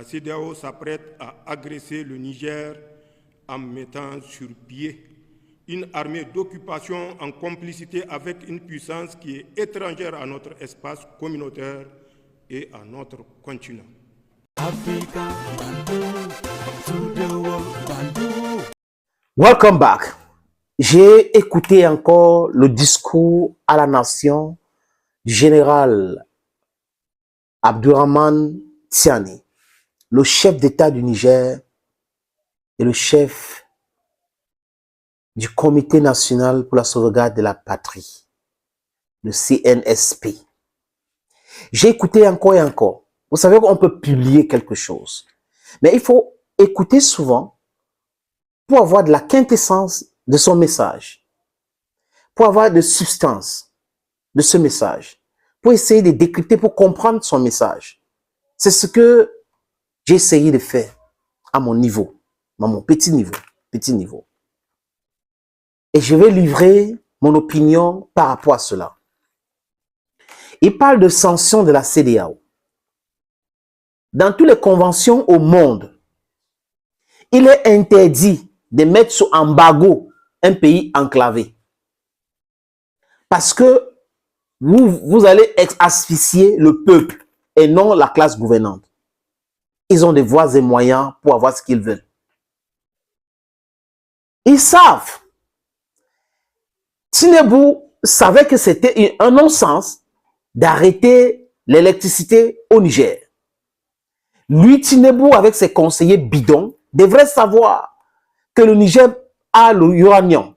CEDEAO s'apprête à agresser le Niger en mettant sur pied une armée d'occupation en complicité avec une puissance qui est étrangère à notre espace communautaire et à notre continent. Welcome back. J'ai écouté encore le discours à la nation du général Abdourahmane Tiani, le chef d'État du Niger et le chef du Comité national pour la sauvegarde de la patrie, le CNSP. J'ai écouté encore et encore. Vous savez qu'on peut publier quelque chose, mais il faut écouter souvent pour avoir de la quintessence de son message, pour avoir de substance de ce message, pour essayer de décrypter, pour comprendre son message. C'est ce que j'ai essayé de faire à mon niveau, à mon petit niveau. Et je vais livrer mon opinion par rapport à cela. Il parle de sanctions de la CEDEAO. Dans toutes les conventions au monde, il est interdit de mettre sous embargo un pays enclavé. Parce que vous allez asphyxier le peuple et non la classe gouvernante. Ils ont des voies et moyens pour avoir ce qu'ils veulent. Ils savent. Tinubu savait que c'était un non-sens d'arrêter l'électricité au Niger. Lui, Tinubu, avec ses conseillers bidons, devrait savoir que le Niger a l'uranium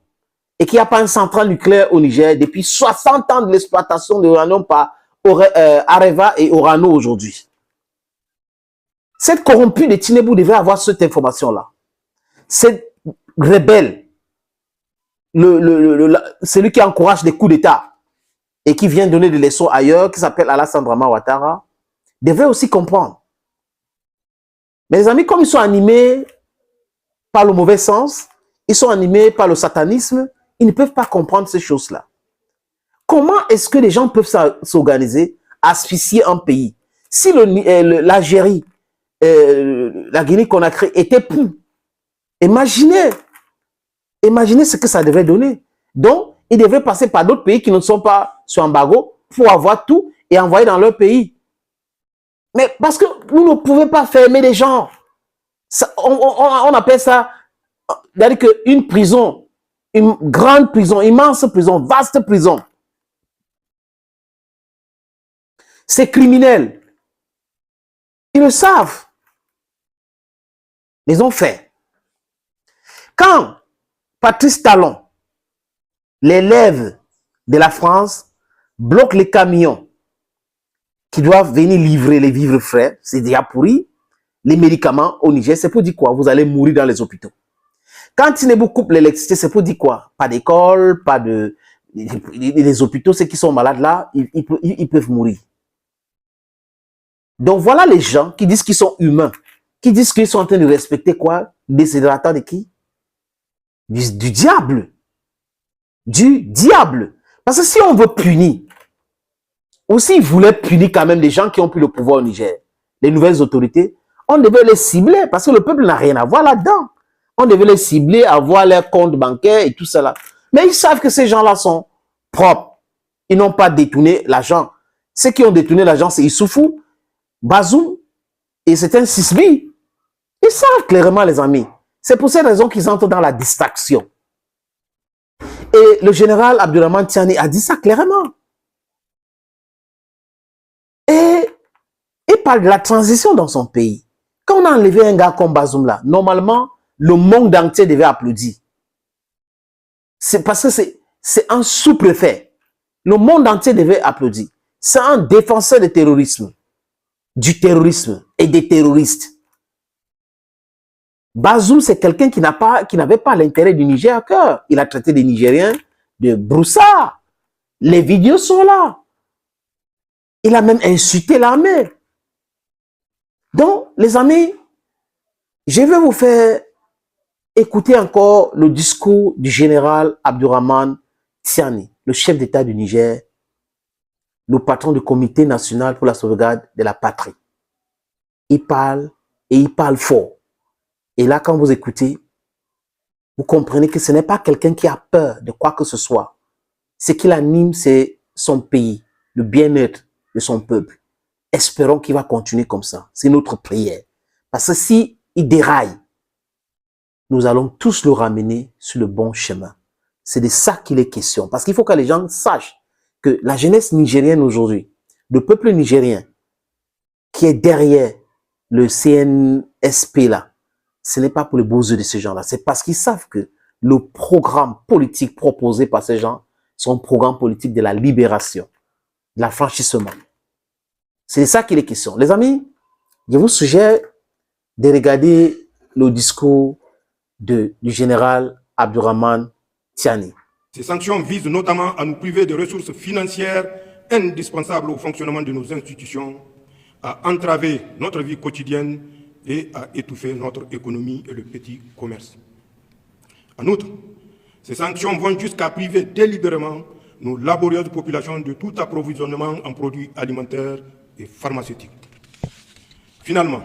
et qu'il n'y a pas une centrale nucléaire au Niger depuis 60 ans de l'exploitation de l'uranium par Areva et Orano aujourd'hui. Cette corrompue de Tinubu devrait avoir cette information-là. Cette rebelle, celui qui encourage des coups d'État et qui vient donner des leçons ailleurs, qui s'appelle Alassane Draman Ouattara, devrait aussi comprendre. Mais les amis, comme ils sont animés par le mauvais sens, ils sont animés par le satanisme, ils ne peuvent pas comprendre ces choses-là. Comment est-ce que les gens peuvent s'organiser, asphyxier un pays? Si l'Algérie, la Guinée-Conakry était pour, imaginez ce que ça devrait donner. Donc, ils devraient passer par d'autres pays qui ne sont pas sur embargo pour avoir tout et envoyer dans leur pays. Mais parce que vous ne pouvez pas fermer les gens. On appelle ça, c'est-à-dire qu'une prison, une grande prison, immense prison, vaste prison. C'est criminel. Ils le savent. Ils ont fait. Quand Patrice Talon, l'élève de la France, bloque les camions qui doivent venir livrer les vivres frais, c'est déjà pourri, les médicaments au Niger, c'est pour dire quoi? Vous allez mourir dans les hôpitaux. Quand Tinubu coupe l'électricité, c'est pour dire quoi? Pas d'école, pas de... Les hôpitaux, ceux qui sont malades là, ils peuvent mourir. Donc voilà les gens qui disent qu'ils sont humains, qui disent qu'ils sont en train de respecter quoi? Des hydratants de qui? Du diable. Du diable. Parce que si on veut punir, ou s'ils voulaient punir quand même les gens qui ont pris le pouvoir au Niger, les nouvelles autorités, on devait les cibler parce que le peuple n'a rien à voir là-dedans. On devait les cibler, avoir leurs comptes bancaires et tout cela. Mais ils savent que ces gens-là sont propres. Ils n'ont pas détourné l'argent. Ceux qui ont détourné l'argent, c'est Issoufou, Bazoum et c'est un Sisbi. Ils savent clairement, les amis. C'est pour cette raison qu'ils entrent dans la distraction. Et le général Abdourahmane Tiani a dit ça clairement. Et il parle de la transition dans son pays. Quand on a enlevé un gars comme Bazoum là, normalement, le monde entier devait applaudir. C'est parce que c'est un sous-préfet. Le monde entier devait applaudir. C'est un défenseur du terrorisme et des terroristes. Bazoum, c'est quelqu'un qui n'avait pas l'intérêt du Niger à cœur. Il a traité des Nigériens de broussards. Les vidéos sont là. Il a même insulté l'armée. Donc, les amis, je vais vous faire écouter encore le discours du général Abdourahmane Tiani, le chef d'État du Niger, le patron du Comité national pour la sauvegarde de la patrie. Il parle et il parle fort. Et là, quand vous écoutez, vous comprenez que ce n'est pas quelqu'un qui a peur de quoi que ce soit. Ce qui l'anime, c'est son pays, le bien-être de son peuple. Espérons qu'il va continuer comme ça. C'est notre prière. Parce que si il déraille, nous allons tous le ramener sur le bon chemin. C'est de ça qu'il est question. Parce qu'il faut que les gens sachent que la jeunesse nigérienne aujourd'hui, le peuple nigérien qui est derrière le CNSP là, ce n'est pas pour les beaux yeux de ces gens-là. C'est parce qu'ils savent que le programme politique proposé par ces gens, c'est un programme politique de la libération, de l'affranchissement. C'est de ça qu'il est question. Les amis, je vous suggère de regarder le discours du général Abdourahmane Tiani. Ces sanctions visent notamment à nous priver de ressources financières indispensables au fonctionnement de nos institutions, à entraver notre vie quotidienne et à étouffer notre économie et le petit commerce. En outre, ces sanctions vont jusqu'à priver délibérément nos laborieuses populations de tout approvisionnement en produits alimentaires et pharmaceutiques. Finalement,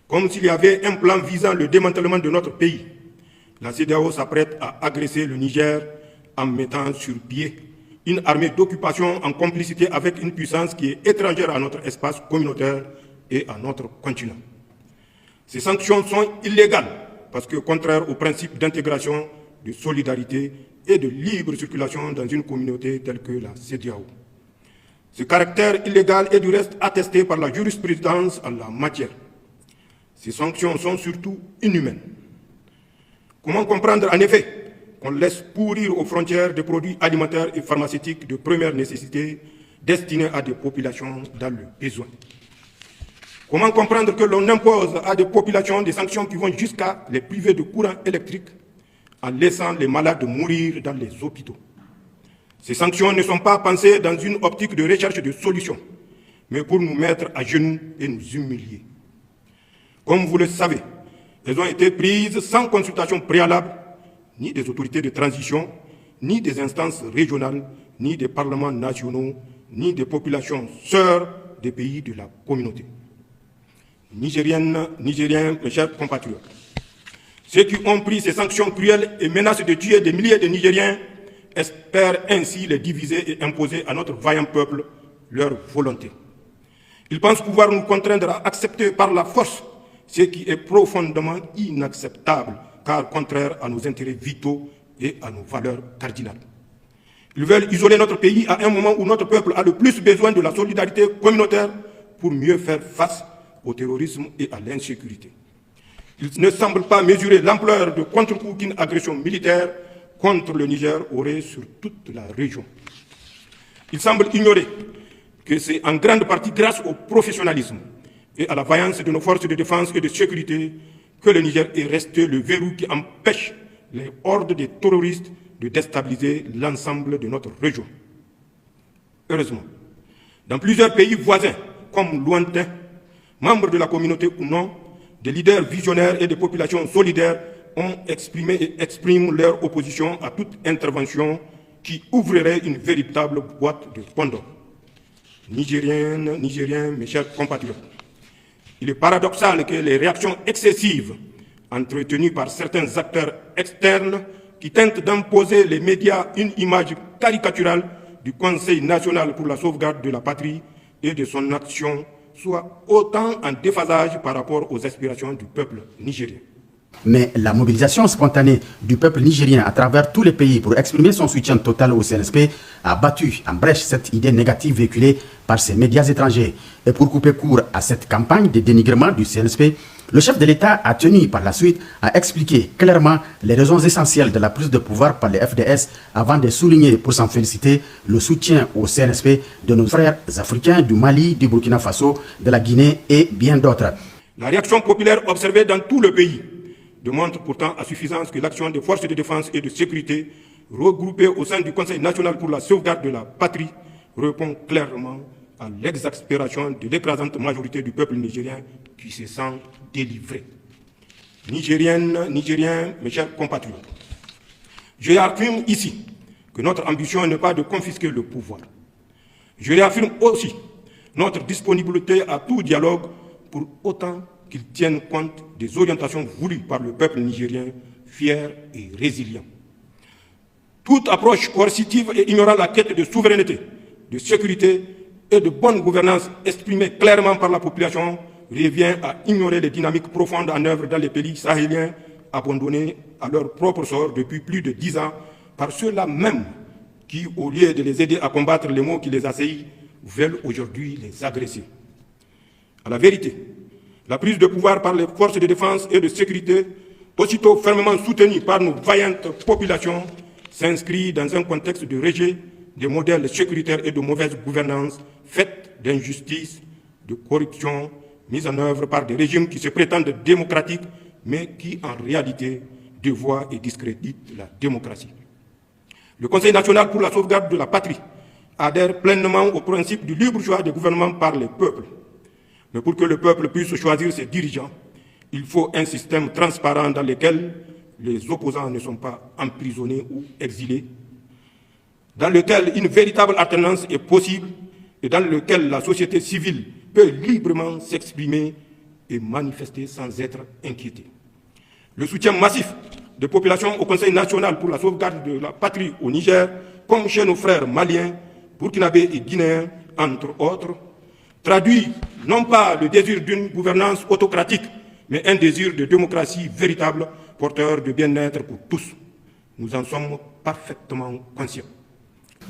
comme s'il y avait un plan visant le démantèlement de notre pays, la CEDEAO s'apprête à agresser le Niger en mettant sur pied une armée d'occupation en complicité avec une puissance qui est étrangère à notre espace communautaire et à notre continent. Ces sanctions sont illégales parce que contraires au principe d'intégration, de solidarité et de libre circulation dans une communauté telle que la CEDEAO. Ce caractère illégal est du reste attesté par la jurisprudence en la matière. Ces sanctions sont surtout inhumaines. Comment comprendre en effet qu'on laisse pourrir aux frontières des produits alimentaires et pharmaceutiques de première nécessité destinés à des populations dans le besoin? Comment comprendre que l'on impose à des populations des sanctions qui vont jusqu'à les priver de courant électrique en laissant les malades mourir dans les hôpitaux? Ces sanctions ne sont pas pensées dans une optique de recherche de solutions, mais pour nous mettre à genoux et nous humilier. Comme vous le savez, elles ont été prises sans consultation préalable, ni des autorités de transition, ni des instances régionales, ni des parlements nationaux, ni des populations sœurs des pays de la communauté. Nigériennes, Nigériens, mes chers compatriotes, ceux qui ont pris ces sanctions cruelles et menacent de tuer des milliers de Nigériens espèrent ainsi les diviser et imposer à notre vaillant peuple leur volonté. Ils pensent pouvoir nous contraindre à accepter par la force ce qui est profondément inacceptable, car contraire à nos intérêts vitaux et à nos valeurs cardinales. Ils veulent isoler notre pays à un moment où notre peuple a le plus besoin de la solidarité communautaire pour mieux faire face au terrorisme et à l'insécurité. Ils ne semblent pas mesurer l'ampleur de contre-coup qu'une agression militaire contre le Niger aurait sur toute la région. Ils semblent ignorer que c'est en grande partie grâce au professionnalisme et à la vaillance de nos forces de défense et de sécurité que le Niger est resté le verrou qui empêche les hordes de terroristes de déstabiliser l'ensemble de notre région. Heureusement, dans plusieurs pays voisins, comme lointains, membres de la communauté ou non, des leaders visionnaires et des populations solidaires ont exprimé et expriment leur opposition à toute intervention qui ouvrirait une véritable boîte de Pandore. Nigériennes, Nigériens, mes chers compatriotes, il est paradoxal que les réactions excessives entretenues par certains acteurs externes qui tentent d'imposer les médias une image caricaturale du Conseil national pour la sauvegarde de la patrie et de son action soient autant en déphasage par rapport aux aspirations du peuple nigérien. Mais la mobilisation spontanée du peuple nigérien à travers tous les pays pour exprimer son soutien total au CNSP a battu en brèche cette idée négative véhiculée par ces médias étrangers. Et pour couper court à cette campagne de dénigrement du CNSP, le chef de l'État a tenu par la suite à expliquer clairement les raisons essentielles de la prise de pouvoir par les FDS avant de souligner pour s'en féliciter le soutien au CNSP de nos frères africains du Mali, du Burkina Faso, de la Guinée et bien d'autres. La réaction populaire observée dans tout le pays démontre pourtant à suffisance que l'action des forces de défense et de sécurité regroupées au sein du Conseil national pour la sauvegarde de la patrie répond clairement à l'exaspération de l'écrasante majorité du peuple nigérien qui se sent délivré. Nigériennes, Nigériens, mes chers compatriotes, je réaffirme ici que notre ambition n'est pas de confisquer le pouvoir. Je réaffirme aussi notre disponibilité à tout dialogue pour autant qu'ils tiennent compte des orientations voulues par le peuple nigérien, fier et résilient. Toute approche coercitive et ignorant la quête de souveraineté, de sécurité et de bonne gouvernance exprimée clairement par la population revient à ignorer les dynamiques profondes en œuvre dans les pays sahéliens abandonnés à leur propre sort depuis plus de 10 ans par ceux-là même qui, au lieu de les aider à combattre les maux qui les assaillent, veulent aujourd'hui les agresser. À la vérité, la prise de pouvoir par les forces de défense et de sécurité, aussitôt fermement soutenues par nos vaillantes populations, s'inscrit dans un contexte de rejet des modèles sécuritaires et de mauvaise gouvernance faits d'injustice, de corruption, mise en œuvre par des régimes qui se prétendent démocratiques, mais qui en réalité dévoient et discréditent la démocratie. Le Conseil national pour la sauvegarde de la patrie adhère pleinement au principe du libre choix des gouvernements par les peuples. Mais pour que le peuple puisse choisir ses dirigeants, il faut un système transparent dans lequel les opposants ne sont pas emprisonnés ou exilés, dans lequel une véritable alternance est possible et dans lequel la société civile peut librement s'exprimer et manifester sans être inquiétée. Le soutien massif des populations au Conseil national pour la sauvegarde de la patrie au Niger, comme chez nos frères maliens, burkinabés et guinéens, entre autres, traduit non pas le désir d'une gouvernance autocratique, mais un désir de démocratie véritable, porteur de bien-être pour tous. Nous en sommes parfaitement conscients.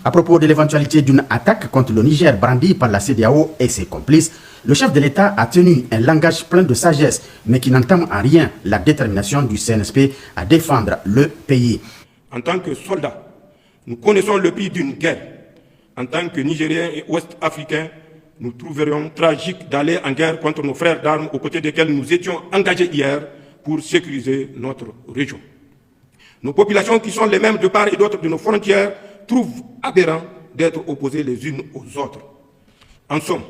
À propos de l'éventualité d'une attaque contre le Niger brandie par la CEDEAO et ses complices, le chef de l'État a tenu un langage plein de sagesse, mais qui n'entame en rien la détermination du CNSP à défendre le pays. En tant que soldats, nous connaissons le prix d'une guerre. En tant que Nigériens et Ouest-Africains, nous trouverions tragique d'aller en guerre contre nos frères d'armes aux côtés desquels nous étions engagés hier pour sécuriser notre région. Nos populations, qui sont les mêmes de part et d'autre de nos frontières, trouvent aberrant d'être opposées les unes aux autres. En somme,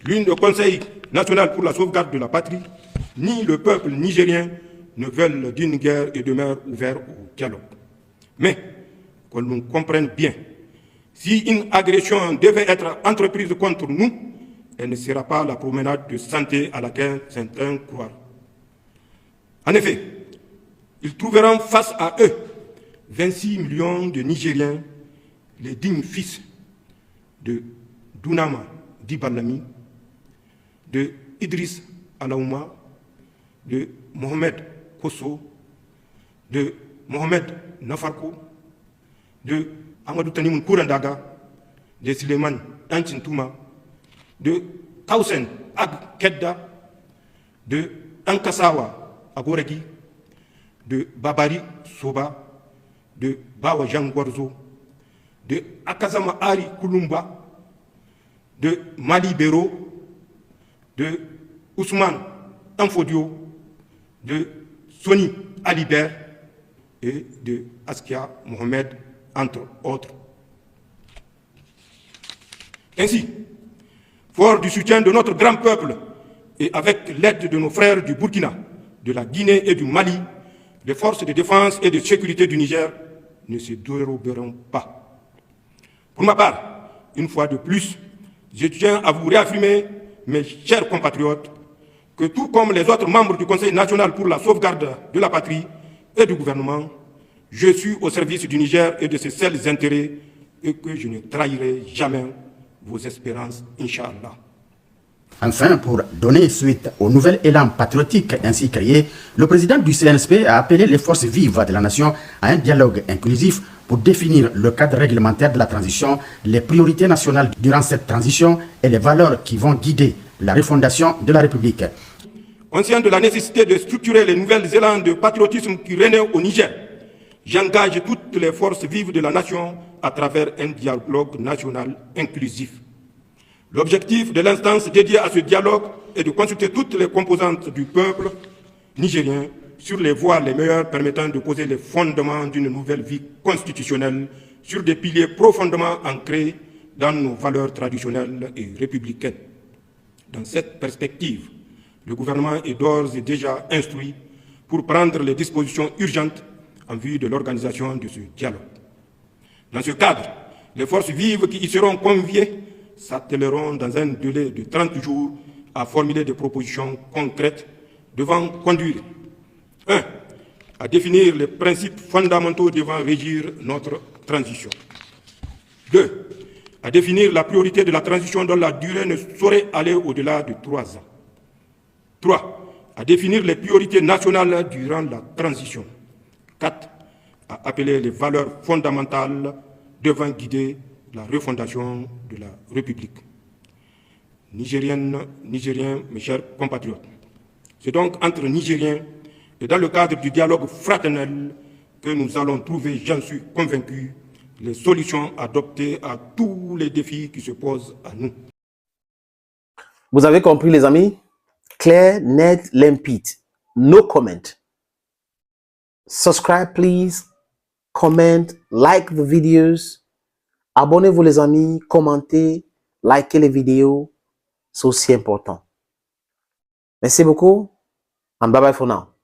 ni le Conseil national pour la sauvegarde de la patrie, ni le peuple nigérien ne veulent d'une guerre et demeurent ouverts au dialogue. Mais, qu'on nous comprenne bien, si une agression devait être entreprise contre nous, elle ne sera pas la promenade de santé à laquelle certains croient. En effet, ils trouveront face à eux 26 millions de Nigériens, les dignes fils de Dunama Dibalami, de Idriss Alaouma, de Mohamed Kosso, de Mohamed Nafarko, de Amadou Tanimoun Kourandaga, de Suleiman Antintouma, de Kausen Ag Kedda, de Ankasawa Agoregi, de Babari Soba, de Bawa Jangwarzo, de Akazama Ari Kulumba, de Mali Bero, de Ousmane Anfodio, de Soni Alibert et de Askia Mohamed, entre autres. Ainsi, fort du soutien de notre grand peuple et avec l'aide de nos frères du Burkina, de la Guinée et du Mali, les forces de défense et de sécurité du Niger ne se déroberont pas. Pour ma part, une fois de plus, je tiens à vous réaffirmer, mes chers compatriotes, que tout comme les autres membres du Conseil national pour la sauvegarde de la patrie et du gouvernement, je suis au service du Niger et de ses seuls intérêts et que je ne trahirai jamais vos espérances, Inch'Allah. Enfin, pour donner suite au nouvel élan patriotique ainsi créé, le président du CNSP a appelé les forces vives de la nation à un dialogue inclusif pour définir le cadre réglementaire de la transition, les priorités nationales durant cette transition et les valeurs qui vont guider la refondation de la République. Conscient de la nécessité de structurer les nouvelles élans de patriotisme qui renaissent au Niger, j'engage toutes les forces vives de la nation à travers un dialogue national inclusif. L'objectif de l'instance dédiée à ce dialogue est de consulter toutes les composantes du peuple nigérien sur les voies les meilleures permettant de poser les fondements d'une nouvelle vie constitutionnelle sur des piliers profondément ancrés dans nos valeurs traditionnelles et républicaines. Dans cette perspective, le gouvernement est d'ores et déjà instruit pour prendre les dispositions urgentes en vue de l'organisation de ce dialogue. Dans ce cadre, les forces vives qui y seront conviées s'attelleront dans un délai de 30 jours à formuler des propositions concrètes devant conduire 1. À définir les principes fondamentaux devant régir notre transition. 2. À définir la priorité de la transition dont la durée ne saurait aller au-delà de 3 ans. 3. À définir les priorités nationales durant la transition. 4. À appeler les valeurs fondamentales devant guider la refondation de la République. Nigériennes, Nigériens, mes chers compatriotes, c'est donc entre Nigériens et dans le cadre du dialogue fraternel que nous allons trouver, j'en suis convaincu, les solutions adoptées à tous les défis qui se posent à nous. Vous avez compris, les amis? Clair, net, limpide. No comment. Subscribe, please. Comment, like the videos. Abonnez-vous, les amis. Commentez, likez les vidéos. C'est aussi important. Merci beaucoup. And bye bye for now.